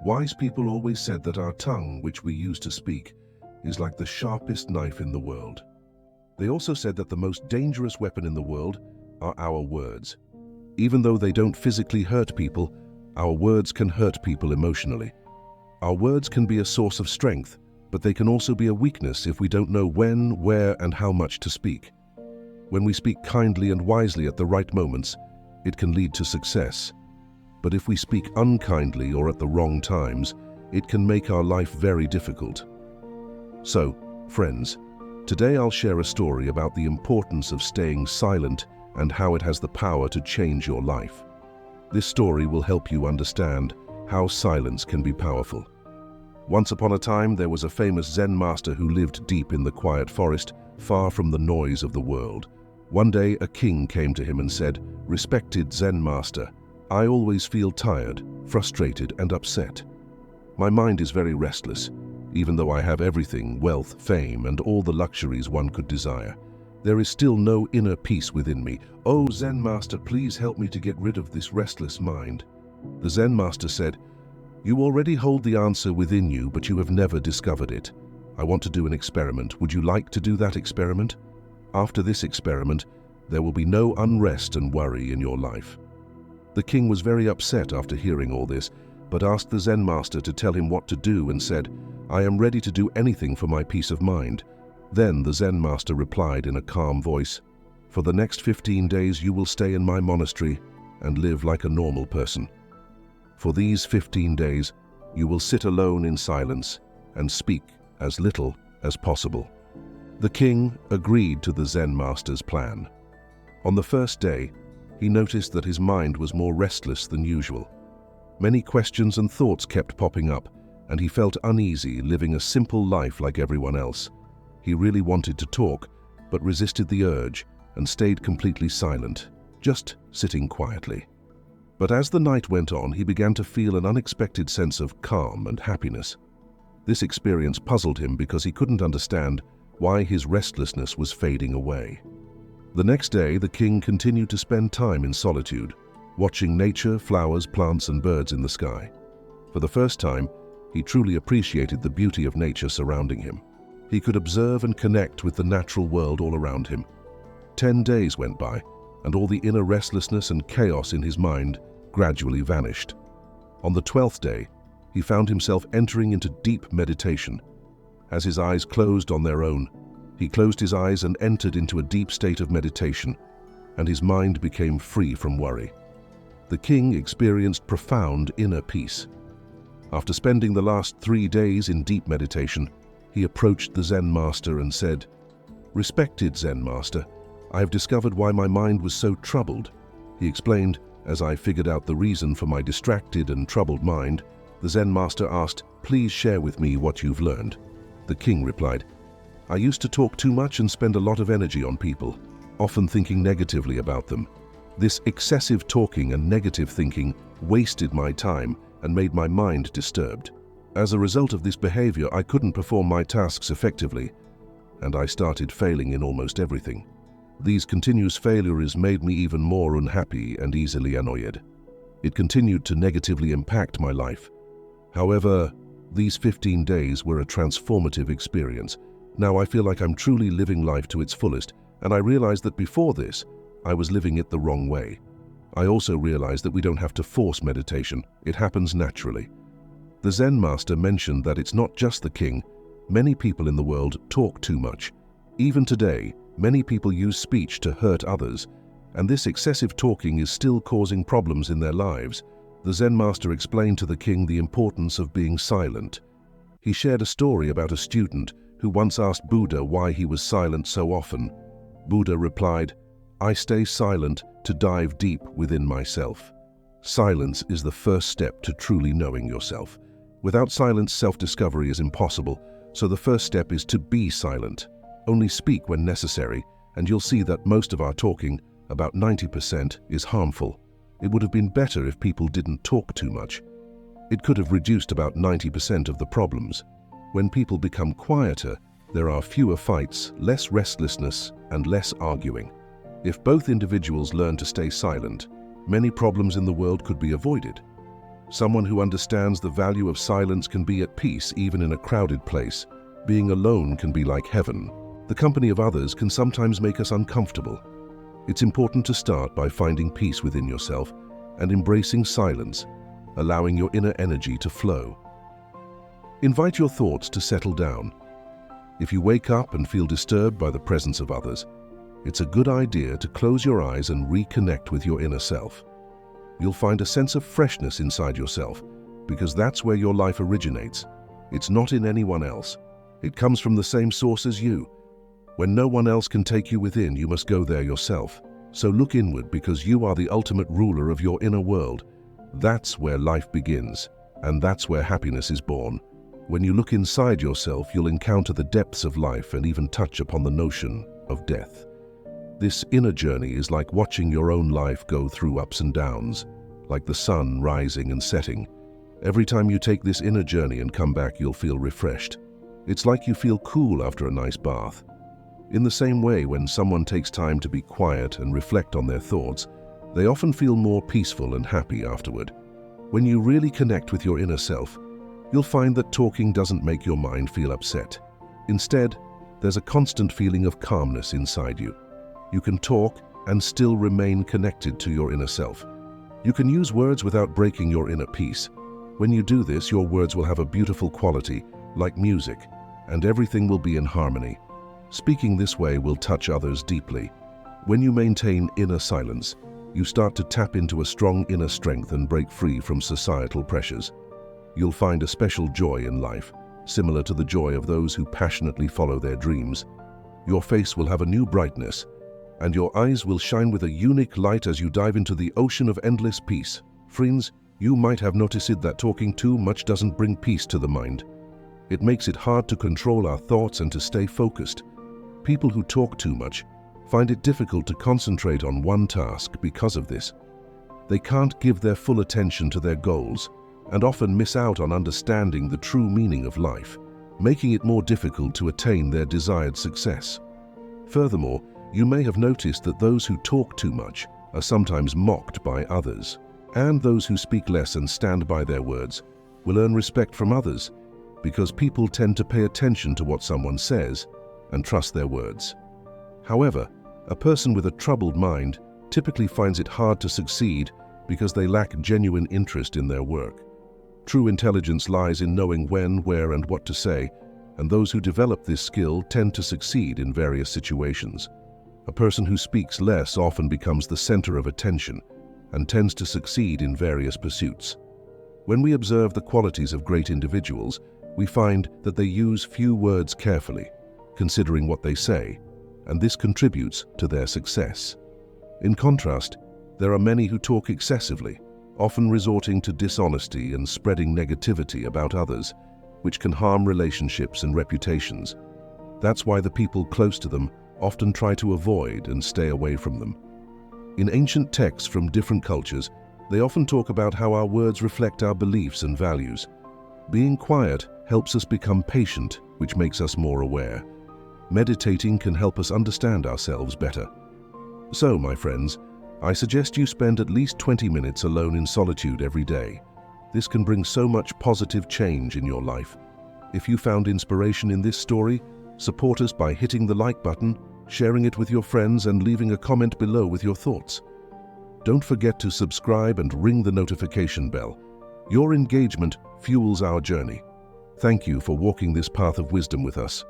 Wise people always said that our tongue, which we use to speak, is like the sharpest knife in the world. They also said that the most dangerous weapon in the world are our words. Even though they don't physically hurt people, our words can hurt people emotionally. Our words can be a source of strength, but they can also be a weakness if we don't know when, where, and how much to speak. When we speak kindly and wisely at the right moments, it can lead to success. But if we speak unkindly or at the wrong times, it can make our life very difficult. So, friends, today I'll share a story about the importance of staying silent and how it has the power to change your life. This story will help you understand how silence can be powerful. Once upon a time, there was a famous Zen master who lived deep in the quiet forest, far from the noise of the world. One day, a king came to him and said, "Respected Zen master, I always feel tired, frustrated, and upset. My mind is very restless. Even though I have everything, wealth, fame, and all the luxuries one could desire, there is still no inner peace within me. Oh, Zen master, please help me to get rid of this restless mind." The Zen master said, "You already hold the answer within you, but you have never discovered it. I want to do an experiment. Would you like to do that experiment? After this experiment, there will be no unrest and worry in your life." The king was very upset after hearing all this, but asked the Zen master to tell him what to do and said, "I am ready to do anything for my peace of mind." Then the Zen master replied in a calm voice, "For the next 15 days you will stay in my monastery and live like a normal person. For these 15 days, you will sit alone in silence and speak as little as possible." The king agreed to the Zen master's plan. On the first day, he noticed that his mind was more restless than usual. Many questions and thoughts kept popping up, and he felt uneasy living a simple life like everyone else. He really wanted to talk, but resisted the urge and stayed completely silent, just sitting quietly. But as the night went on, he began to feel an unexpected sense of calm and happiness. This experience puzzled him because he couldn't understand why his restlessness was fading away. The next day, the king continued to spend time in solitude, watching nature, flowers, plants, and birds in the sky. For the first time, he truly appreciated the beauty of nature surrounding him. He could observe and connect with the natural world all around him. 10 days went by, and all the inner restlessness and chaos in his mind gradually vanished. On the 12th day, he found himself entering into deep meditation. As his eyes closed on their own, he closed his eyes and entered into a deep state of meditation, and his mind became free from worry. The king experienced profound inner peace. After spending the last 3 days in deep meditation, he approached the Zen master and said, "Respected Zen master, I have discovered why my mind was so troubled." He explained, "As I figured out the reason for my distracted and troubled mind," the Zen master asked, "Please share with me what you've learned." The king replied, "I used to talk too much and spend a lot of energy on people, often thinking negatively about them. This excessive talking and negative thinking wasted my time and made my mind disturbed. As a result of this behavior, I couldn't perform my tasks effectively, and I started failing in almost everything. These continuous failures made me even more unhappy and easily annoyed. It continued to negatively impact my life. However, these 15 days were a transformative experience. Now I feel like I'm truly living life to its fullest, and I realized that before this, I was living it the wrong way. I also realized that we don't have to force meditation. It happens naturally." The Zen master mentioned that it's not just the king. Many people in the world talk too much. Even today, many people use speech to hurt others, and this excessive talking is still causing problems in their lives. The Zen master explained to the king the importance of being silent. He shared a story about a student who once asked Buddha why he was silent so often. Buddha replied, "I stay silent to dive deep within myself." Silence is the first step to truly knowing yourself. Without silence, self-discovery is impossible, so the first step is to be silent. Only speak when necessary, and you'll see that most of our talking, about 90%, is harmful. It would have been better if people didn't talk too much. It could have reduced about 90% of the problems. When people become quieter, there are fewer fights, less restlessness, and less arguing. If both individuals learn to stay silent, many problems in the world could be avoided. Someone who understands the value of silence can be at peace even in a crowded place. Being alone can be like heaven. The company of others can sometimes make us uncomfortable. It's important to start by finding peace within yourself and embracing silence, allowing your inner energy to flow. Invite your thoughts to settle down. If you wake up and feel disturbed by the presence of others, it's a good idea to close your eyes and reconnect with your inner self. You'll find a sense of freshness inside yourself because that's where your life originates. It's not in anyone else. It comes from the same source as you. When no one else can take you within, you must go there yourself. So look inward because you are the ultimate ruler of your inner world. That's where life begins, and that's where happiness is born. When you look inside yourself, you'll encounter the depths of life and even touch upon the notion of death. This inner journey is like watching your own life go through ups and downs, like the sun rising and setting. Every time you take this inner journey and come back, you'll feel refreshed. It's like you feel cool after a nice bath. In the same way, when someone takes time to be quiet and reflect on their thoughts, they often feel more peaceful and happy afterward. When you really connect with your inner self, you'll find that talking doesn't make your mind feel upset. Instead, there's a constant feeling of calmness inside you. You can talk and still remain connected to your inner self. You can use words without breaking your inner peace. When you do this, your words will have a beautiful quality, like music, and everything will be in harmony. Speaking this way will touch others deeply. When you maintain inner silence, you start to tap into a strong inner strength and break free from societal pressures. You'll find a special joy in life, similar to the joy of those who passionately follow their dreams. Your face will have a new brightness, and your eyes will shine with a unique light as you dive into the ocean of endless peace. Friends, you might have noticed that talking too much doesn't bring peace to the mind. It makes it hard to control our thoughts and to stay focused. People who talk too much find it difficult to concentrate on one task because of this. They can't give their full attention to their goals and often miss out on understanding the true meaning of life, making it more difficult to attain their desired success. Furthermore, you may have noticed that those who talk too much are sometimes mocked by others, and those who speak less and stand by their words will earn respect from others because people tend to pay attention to what someone says and trust their words. However, a person with a troubled mind typically finds it hard to succeed because they lack genuine interest in their work. True intelligence lies in knowing when, where, and what to say, and those who develop this skill tend to succeed in various situations. A person who speaks less often becomes the center of attention and tends to succeed in various pursuits. When we observe the qualities of great individuals, we find that they use few words carefully, considering what they say, and this contributes to their success. In contrast, there are many who talk excessively, often resorting to dishonesty and spreading negativity about others, which can harm relationships and reputations. That's why the people close to them often try to avoid and stay away from them. In ancient texts from different cultures, they often talk about how our words reflect our beliefs and values. Being quiet helps us become patient, which makes us more aware. Meditating can help us understand ourselves better. So, my friends, I suggest you spend at least 20 minutes alone in solitude every day. This can bring so much positive change in your life. If you found inspiration in this story, support us by hitting the like button, sharing it with your friends, and leaving a comment below with your thoughts. Don't forget to subscribe and ring the notification bell. Your engagement fuels our journey. Thank you for walking this path of wisdom with us.